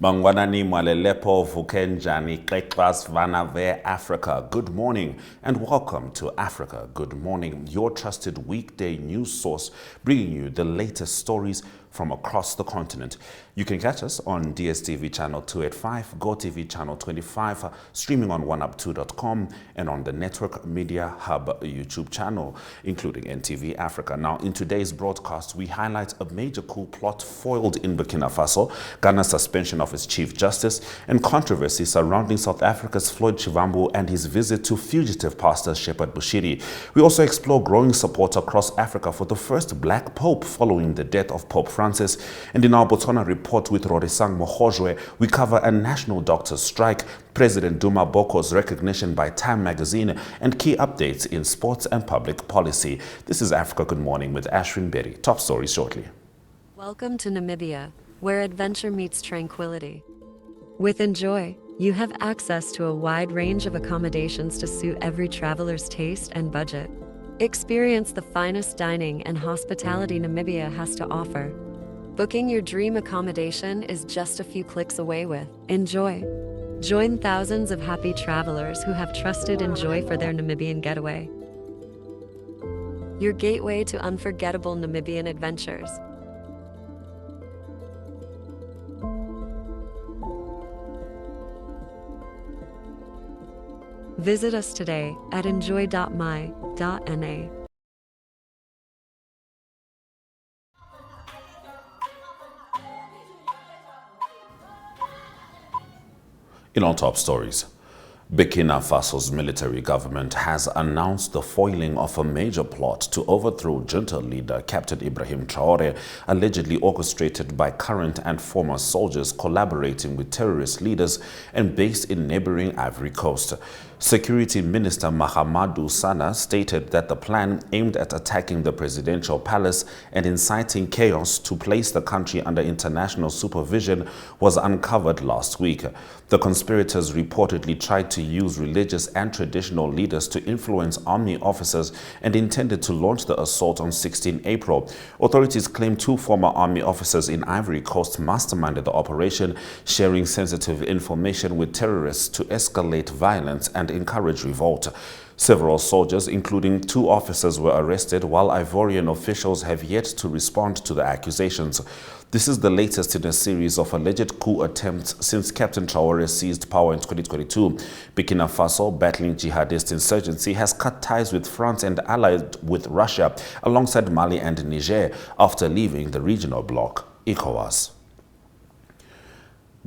Mangwanani Mwalelepo Vukenjani Keklas Vanave Africa. Good morning and welcome to Africa Good Morning, your trusted weekday news source bringing you the latest stories from across the continent. You can catch us on DSTV channel 285, GoTV channel 25, streaming on oneup2.com and on the Network Media Hub YouTube channel, including NTV Africa. Now, in today's broadcast, we highlight a major coup plot foiled in Burkina Faso, Ghana's suspension of its Chief Justice, and controversy surrounding South Africa's Floyd Shivambu and his visit to fugitive pastor Shepherd Bushiri. We also explore growing support across Africa for the first black pope following the death of Pope Francis. And in our Botswana report with Rorisang Mohojwe, we cover a national doctors' strike, President Duma Boko's recognition by Time magazine, and key updates in sports and public policy. This is Africa Good Morning with Ashwin Berry. Top stories shortly. Welcome to Namibia, where adventure meets tranquility. With Enjoy, you have access to a wide range of accommodations to suit every traveler's taste and budget. Experience the finest dining and hospitality Namibia has to offer. Booking your dream accommodation is just a few clicks away with Enjoy. Join thousands of happy travelers who have trusted Enjoy for their Namibian getaway. Your gateway to unforgettable Namibian adventures. Visit us today at enjoy.my.na. In our top stories, Burkina Faso's military government has announced the foiling of a major plot to overthrow junta leader Captain Ibrahim Traore, allegedly orchestrated by current and former soldiers collaborating with terrorist leaders and based in neighboring Ivory Coast. Security Minister Mahamadou Sana stated that the plan aimed at attacking the presidential palace and inciting chaos to place the country under international supervision was uncovered last week. The conspirators reportedly tried to use religious and traditional leaders to influence army officers and intended to launch the assault on 16 April. Authorities claim two former army officers in Ivory Coast masterminded the operation, sharing sensitive information with terrorists to escalate violence and encourage revolt. Several soldiers, including two officers, were arrested, while Ivorian officials have yet to respond to the accusations. This is the latest in a series of alleged coup attempts since Captain Traore seized power in 2022. Burkina Faso, battling jihadist insurgency, has cut ties with France and allied with Russia, alongside Mali and Niger, after leaving the regional bloc, ECOWAS.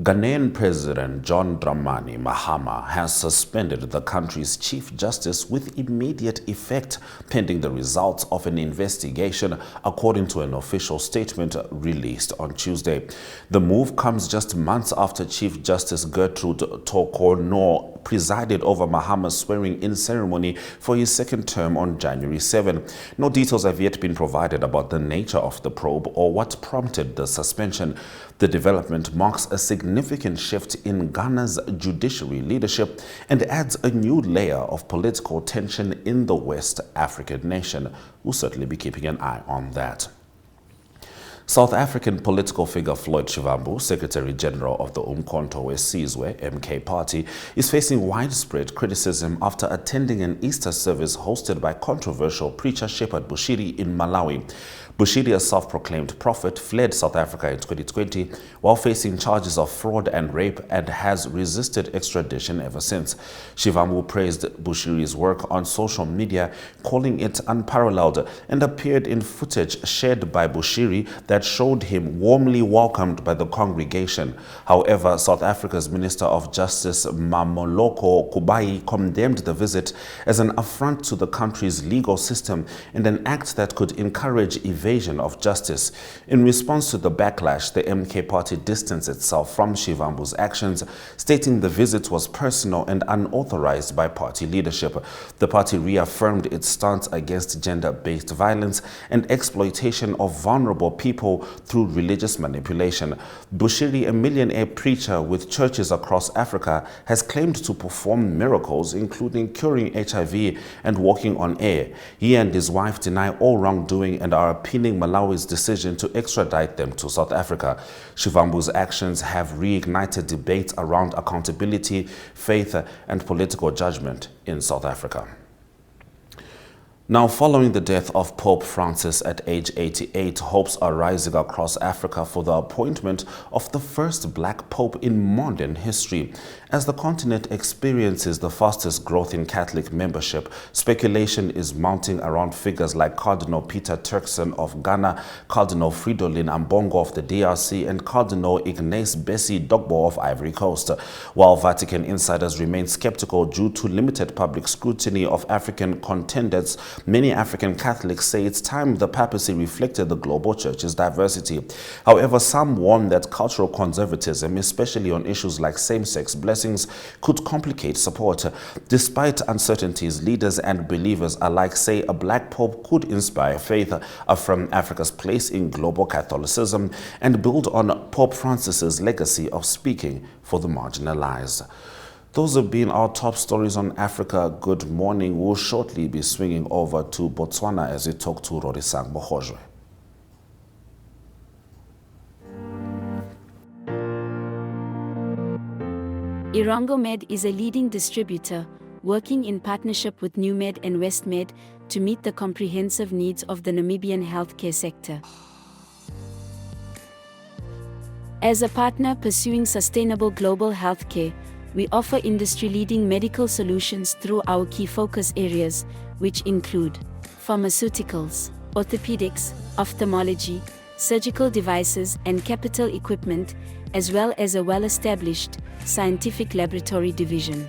Ghanaian President John Dramani Mahama has suspended the country's Chief Justice with immediate effect pending the results of an investigation, according to an official statement released on Tuesday. The move comes just months after Chief Justice Gertrude Tokornor presided over Mahama's swearing-in ceremony for his second term on January 7. No details have yet been provided about the nature of the probe or what prompted the suspension. The development marks a significant shift in Ghana's judiciary leadership and adds a new layer of political tension in the West African nation. We'll certainly be keeping an eye on that. South African political figure Floyd Shivambu, Secretary General of the Umkhonto weSizwe (MK) party, is facing widespread criticism after attending an Easter service hosted by controversial preacher Shepherd Bushiri in Malawi. Bushiri, a self-proclaimed prophet, fled South Africa in 2020 while facing charges of fraud and rape and has resisted extradition ever since. Shivambu praised Bushiri's work on social media, calling it unparalleled, and appeared in footage shared by Bushiri that showed him warmly welcomed by the congregation. However, South Africa's Minister of Justice Mamoloko Kubayi condemned the visit as an affront to the country's legal system and an act that could encourage evasion of justice. In response to the backlash, the MK party distanced itself from Shivambu's actions, stating the visit was personal and unauthorized by party leadership. The party reaffirmed its stance against gender-based violence and exploitation of vulnerable people people through religious manipulation. Bushiri, a millionaire preacher with churches across Africa, has claimed to perform miracles, including curing HIV and walking on air. He and his wife deny all wrongdoing and are appealing Malawi's decision to extradite them to South Africa. Shivambu's actions have reignited debate around accountability, faith, and political judgment in South Africa. Now, following the death of Pope Francis at age 88, hopes are rising across Africa for the appointment of the first black pope in modern history. As the continent experiences the fastest growth in Catholic membership, speculation is mounting around figures like Cardinal Peter Turkson of Ghana, Cardinal Fridolin Ambongo of the DRC, and Cardinal Ignace Bessie Dogbo of Ivory Coast. While Vatican insiders remain skeptical due to limited public scrutiny of African contenders, many African Catholics say it's time the papacy reflected the global church's diversity. However, some warn that cultural conservatism, especially on issues like same-sex blessings, could complicate support. Despite uncertainties, leaders and believers alike say a black pope could inspire faith, affirm Africa's place in global Catholicism, and build on Pope Francis's legacy of speaking for the marginalized. Those have been our top stories on Africa. Good morning. We'll shortly be swinging over to Botswana as we talk to Rorisang Mohojwe. Irango Med is a leading distributor, working in partnership with NewMed and WestMed to meet the comprehensive needs of the Namibian healthcare sector. As a partner pursuing sustainable global healthcare, we offer industry-leading medical solutions through our key focus areas, which include pharmaceuticals, orthopedics, ophthalmology, surgical devices and capital equipment, as well as a well-established scientific laboratory division.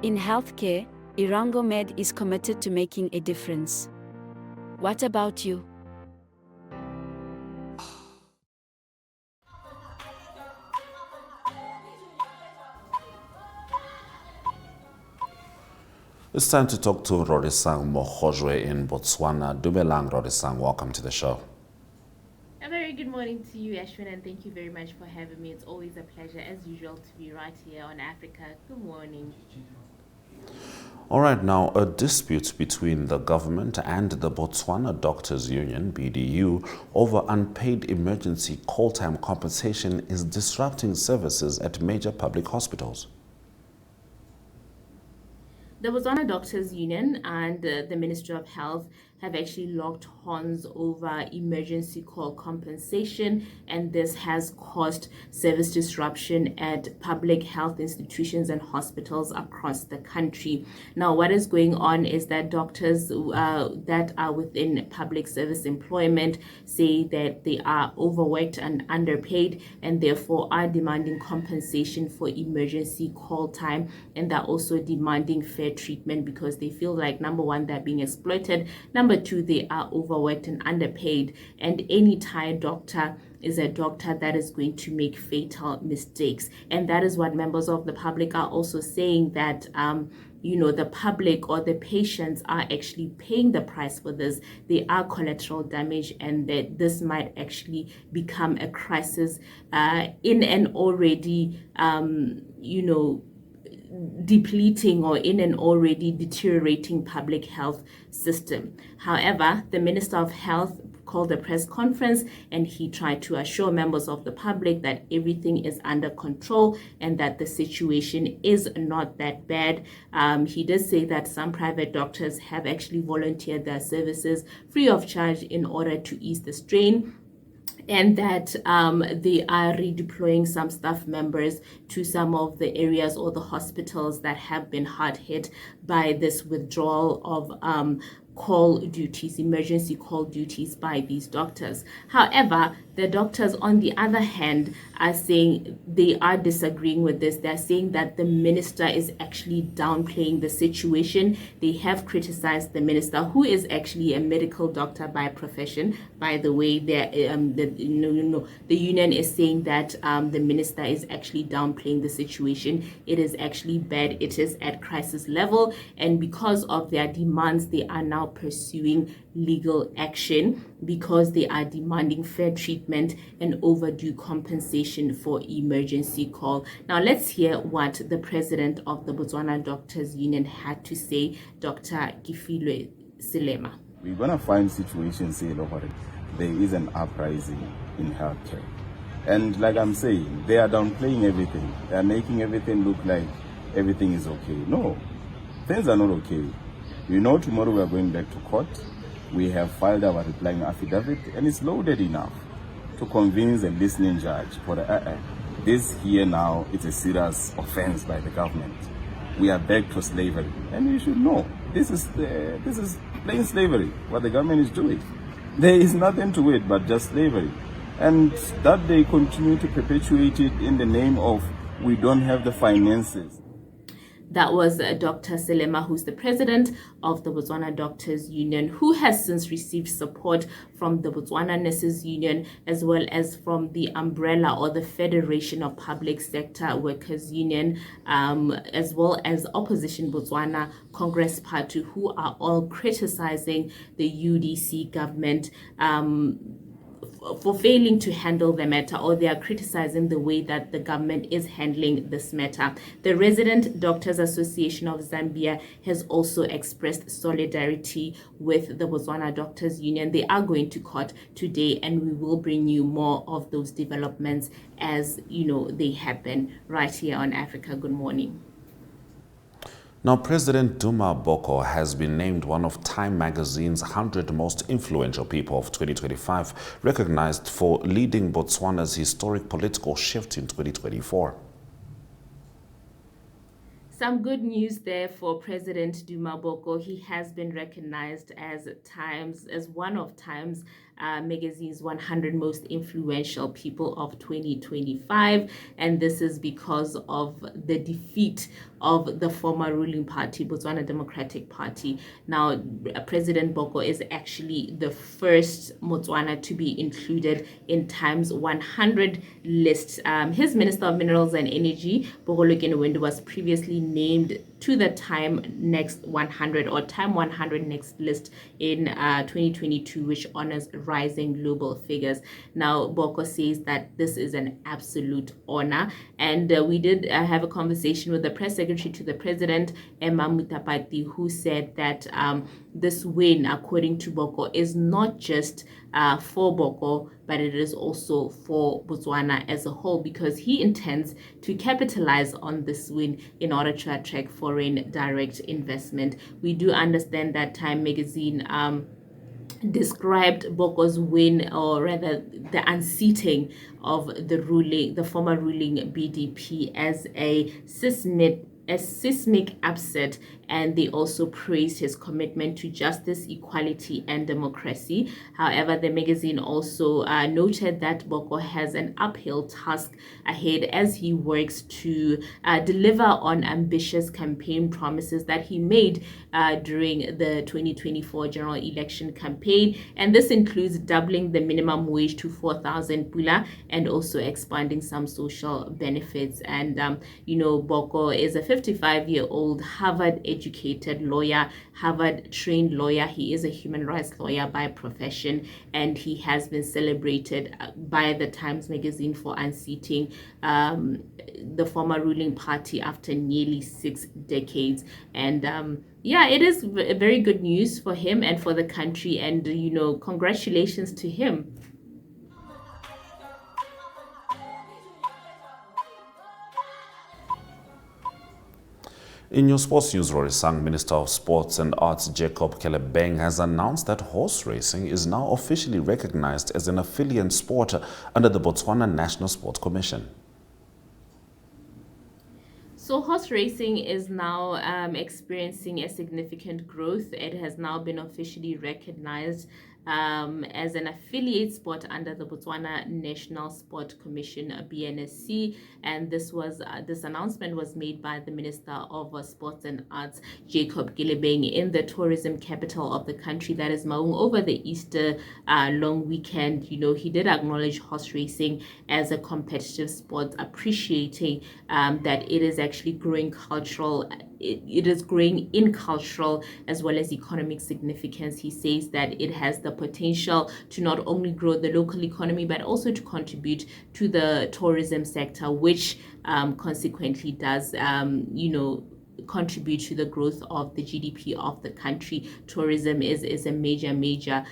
In healthcare, Irango Med is committed to making a difference. What about you? It's time to talk to Rorisang Mohojwe in Botswana. Dumelang, Rorisang. Welcome to the show. A very good morning to you, Ashwin, and thank you very much for having me. It's always a pleasure, as usual, to be right here on Africa. Good morning. All right, now, a dispute between the government and the Botswana Doctors Union, BDU, over unpaid emergency call time compensation is disrupting services at major public hospitals. The Botswana Doctors Union and the Ministry of Health have actually locked horns over emergency call compensation, and this has caused service disruption at public health institutions and hospitals across the country. Now, what is going on is that doctors that are within public service employment say that they are overworked and underpaid, and therefore are demanding compensation for emergency call time, and they're also demanding fair treatment because they feel like, number one, they're being exploited, number two, they are overworked and underpaid, and any tired doctor is a doctor that is going to make fatal mistakes. And that is what members of the public are also saying, that the public or the patients are actually paying the price for this. They are collateral damage, and that this might actually become a crisis in an already depleting or in an already deteriorating public health system. However, the Minister of Health called a press conference, and he tried to assure members of the public that everything is under control and that the situation is not that bad. He did say that some private doctors have actually volunteered their services free of charge in order to ease the strain, and that they are redeploying some staff members to some of the areas or the hospitals that have been hard hit by this withdrawal of call duties, emergency call duties by these doctors. However, the doctors, on the other hand, are saying they are disagreeing with this. They're saying that the minister is actually downplaying the situation. They have criticized the minister, who is actually a medical doctor by profession. By the way, the union is saying that the minister is actually downplaying the situation. It is actually bad. It is at crisis level, and because of their demands, they are now pursuing legal action because they are demanding fair treatment and overdue compensation for emergency call. Now let's hear what the president of the Botswana Doctors Union had to say, Dr. Kifilwe Selema. We're going to find situations here over it. There is an uprising in healthcare. And like I'm saying, they are downplaying everything. They are making everything look like everything is okay. No, things are not okay. You know, tomorrow we are going back to court. We have filed our replying affidavit, and it's loaded enough to convince a listening judge for this here now, it's a serious offense by the government. We are back to slavery, and you should know this is plain slavery. What the government is doing, there is nothing to it but just slavery, and that they continue to perpetuate it in the name of we don't have the finances. That was Dr. Selema, who's the president of the Botswana Doctors Union, who has since received support from the Botswana Nurses Union, as well as from the umbrella or the Federation of Public Sector Workers Union, as well as Opposition Botswana Congress Party, who are all criticizing the UDC government for failing to handle the matter, or they are criticizing the way that the government is handling this matter. The Resident Doctors Association of Zambia has also expressed solidarity with the Botswana Doctors Union. They are going to court today, and we will bring you more of those developments as they happen right here on Africa Good Morning. Now, President Duma Boko has been named one of Time magazine's 100 most influential people of 2025, recognized for leading Botswana's historic political shift in 2024. Some good news there for President Duma Boko. He has been recognized as one of Time's magazine's 100 most influential people of 2025, and this is because of the defeat of the former ruling party, Botswana Democratic Party. Now, President Boko is actually the first Botswana to be included in Time's 100 list. His Minister of Minerals and Energy, Bogolo Kenewendo, was previously named to the Time Next 100 or Time 100 Next list in 2022, which honors rising global figures. Now, Boko says that this is an absolute honor, and we did have a conversation with the press secretary to the president, Emma Mutapati, who said that this win, according to Boko, is not just for Boko, but it is also for Botswana as a whole, because he intends to capitalize on this win in order to attract foreign direct investment. We do understand that Time magazine described Boko's win, or rather the unseating of the former ruling BDP, as a seismic upset, and they also praised his commitment to justice, equality, and democracy. However, the magazine also noted that Boko has an uphill task ahead as he works to deliver on ambitious campaign promises that he made during the 2024 general election campaign, and this includes doubling the minimum wage to 4,000 pula and also expanding some social benefits. And Boko is a 55-year-old Harvard-educated lawyer, Harvard-trained lawyer. He is a human rights lawyer by profession, and he has been celebrated by the Times magazine for unseating the former ruling party after nearly 6 decades. And it is very good news for him and for the country, and congratulations to him. In your sports news, Rory Sang, Minister of Sports and Arts Jacob Kelebeng has announced that horse racing is now officially recognized as an affiliate sport under the Botswana National Sports Commission. So horse racing is now experiencing a significant growth. It has now been officially recognized as an affiliate sport under the Botswana National Sport Commission, BNSC, and this announcement was made by the Minister of Sports and Arts, Jacob Gillebeng, in the tourism capital of the country, that is Maun, over the Easter long weekend. You know, he did acknowledge horse racing as a competitive sport, appreciating that it is actually growing cultural. It is growing in cultural as well as economic significance. He says that it has the potential to not only grow the local economy but also to contribute to the tourism sector, which consequently does, contribute to the growth of the GDP of the country. Tourism is a major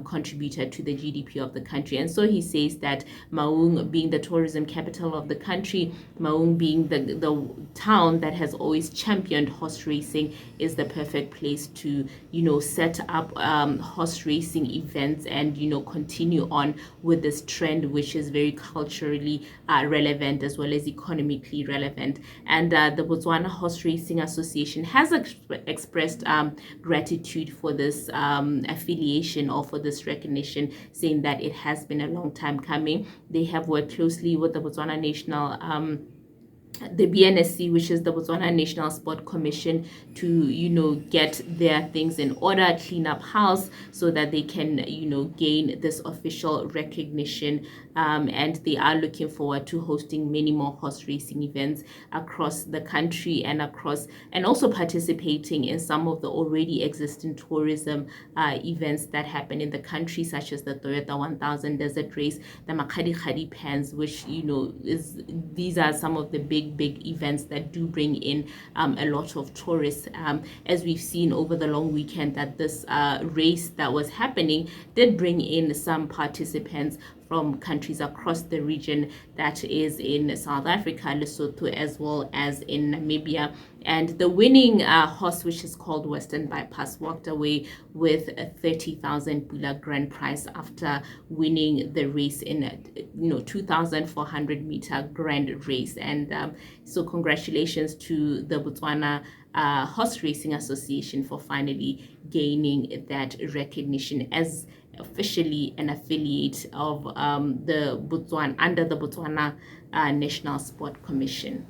contributor to the GDP of the country. And so he says that Maun, being the tourism capital of the country, Maun being the town that has always championed horse racing, is the perfect place to, set up horse racing events and, continue on with this trend, which is very culturally relevant as well as economically relevant. And the Botswana Horse Racing Association has expressed gratitude for this affiliation or for this recognition, saying that it has been a long time coming. They have worked closely with the Botswana National the BNSC, which is the Botswana National Sport Commission, to get their things in order, clean up house, so that they can gain this official recognition, and they are looking forward to hosting many more horse racing events across the country and also participating in some of the already existing tourism events that happen in the country, such as the Toyota 1000 Desert Race, the Makgadi Kgadi Pans, which these are some of the big events that do bring in a lot of tourists, as we've seen over the long weekend, that this race that was happening did bring in some participants from countries across the region, that is in South Africa, Lesotho, as well as in Namibia. And the winning horse, which is called Western Bypass, walked away with a 30,000 Pula grand prize after winning the race in a 2,400 meter grand race. And so congratulations to the Botswana Horse Racing Association for finally gaining that recognition as officially an affiliate of the Botswana National Sport Commission.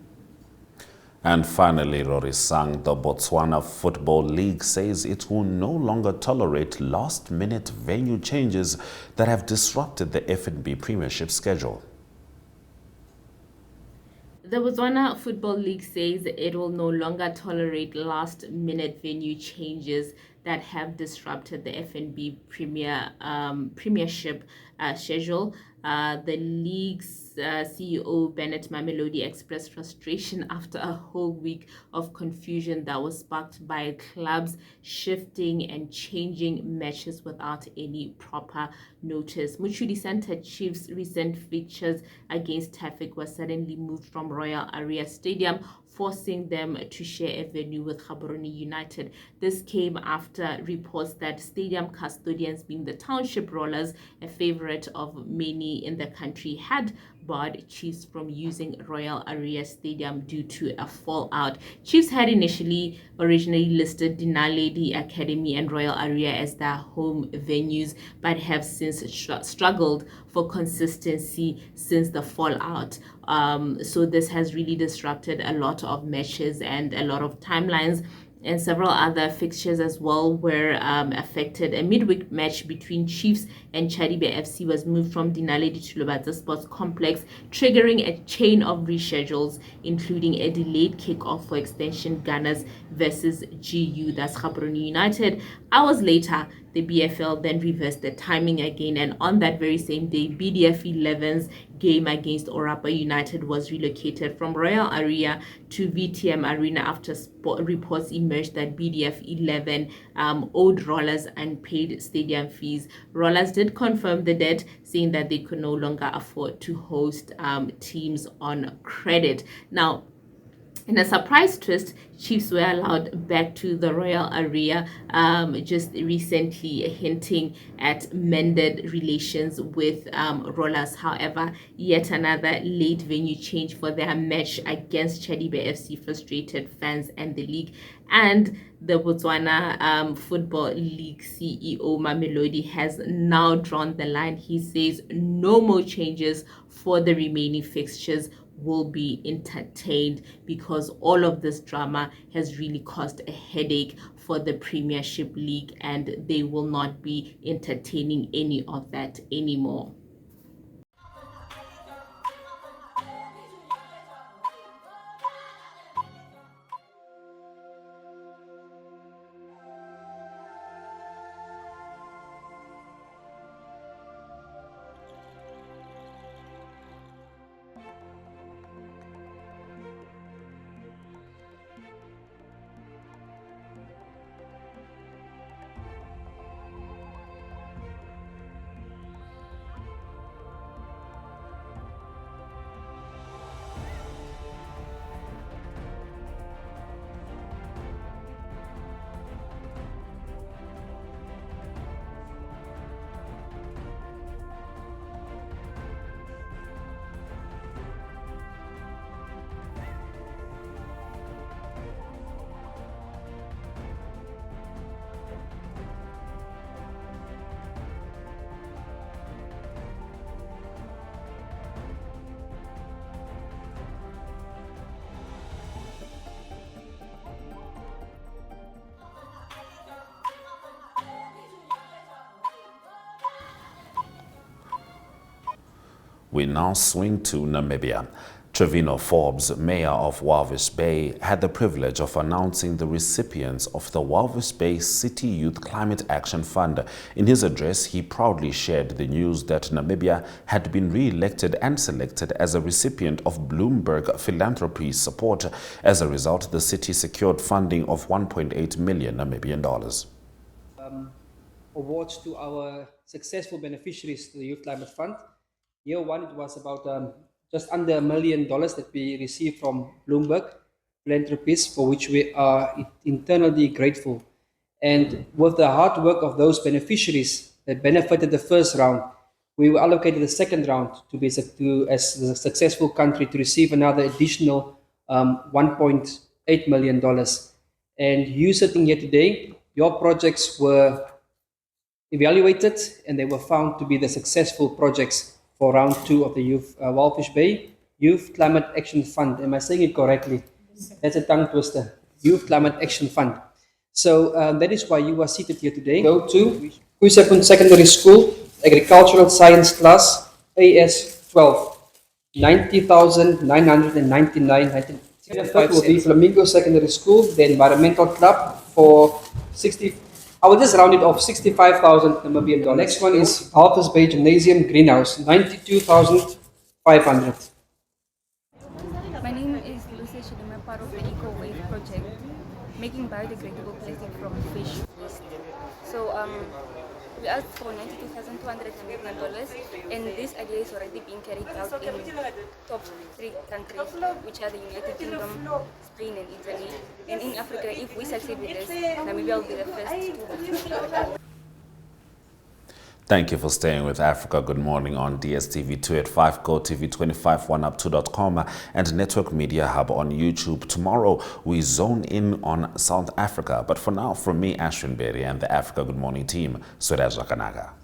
And finally, Rorisang, the Botswana Football League says it will no longer tolerate last-minute venue changes that have disrupted the FNB Premiership schedule. The Botswana Football League says it will no longer tolerate last-minute venue changes that have disrupted the FNB Premiership schedule. The league's CEO Bennett Mamelodi expressed frustration after a whole week of confusion that was sparked by clubs shifting and changing matches without any proper notice. Muchudi Center Chiefs' recent fixtures against Tafik were suddenly moved from Royal Area Stadium, forcing them to share a venue with Gaborone United. This came after reports that stadium custodians, being the Township Rollers, a favorite of many in the country, had barred Chiefs from using Royal Area Stadium due to a fallout. Chiefs had originally listed Dinaledi Academy and Royal Area as their home venues, but have since struggled for consistency since the fallout. So this has really disrupted a lot of matches and a lot of timelines. And several other fixtures as well were affected. A midweek match between Chiefs and Chadibe FC was moved from Dinaledi to Lobatse Sports Complex, triggering a chain of reschedules, including a delayed kick-off for Extension Gunners versus GU, that's Gaborone United. Hours later, the BFL then reversed the timing again, and on that very same day, BDF 11's game against Orapa United was relocated from Royal Area to VTM Arena after reports emerged that BDF 11 owed Rollers unpaid stadium fees. Rollers did confirm the debt, saying that they could no longer afford to host teams on credit. Now, In a surprise twist, Chiefs were allowed back to the Royal Area just recently, hinting at mended relations with Rollers. However, yet another late venue change for their match against Chadibe FC frustrated fans and the league. And the Botswana Football League CEO Mamelodi has now drawn the line. He says no more changes for the remaining fixtures will be entertained because all of this drama has really caused a headache for the Premiership League, and they will not be entertaining any of that anymore. We now swing to Namibia. Trevino Forbes, mayor of Walvis Bay, had the privilege of announcing the recipients of the Walvis Bay City Youth Climate Action Fund. In his address, he proudly shared the news that Namibia had been re-elected and selected as a recipient of Bloomberg Philanthropies support. As a result, the city secured funding of 1.8 million Namibian dollars. Awards to our successful beneficiaries to the Youth Climate Fund. Year one, it was about just under $1 million that we received from Bloomberg Philanthropies, for which we are internally grateful. And with the hard work of those beneficiaries that benefited the first round, we were allocated the second round to be as a successful country to receive another additional $1.8 million. And you sitting here today, your projects were evaluated and they were found to be the successful projects for round two of the Walvis Bay Youth Climate Action Fund. Am I saying it correctly? That's a tongue twister. Youth Climate Action Fund. So that is why you are seated here today. Go to Kuisapun Secondary School, Agricultural Science class, AS12, 90,999. Third will be Flamingo Secondary School, the Environmental Club for 60. I will just round it off, 65,000 Namibian dollars. Next one is Walvis Bay Gymnasium Greenhouse, 92,500. My name is Lucia Chidima, part of the Eco Wave project, making biodegradable plastic from fish waste. So we asked for $92,200 and this idea is already being carried out in top 3 countries, which are the United Kingdom, Spain and Italy. And in Africa, if we succeed with this, Namibia will be the first to. Thank you for staying with Africa Good Morning on DSTV 285, GoTV 25, 1up2.com and Network Media Hub on YouTube. Tomorrow, we zone in on South Africa. But for now, from me, Ashwin Berry, and the Africa Good Morning team, Suraj Rakanaga.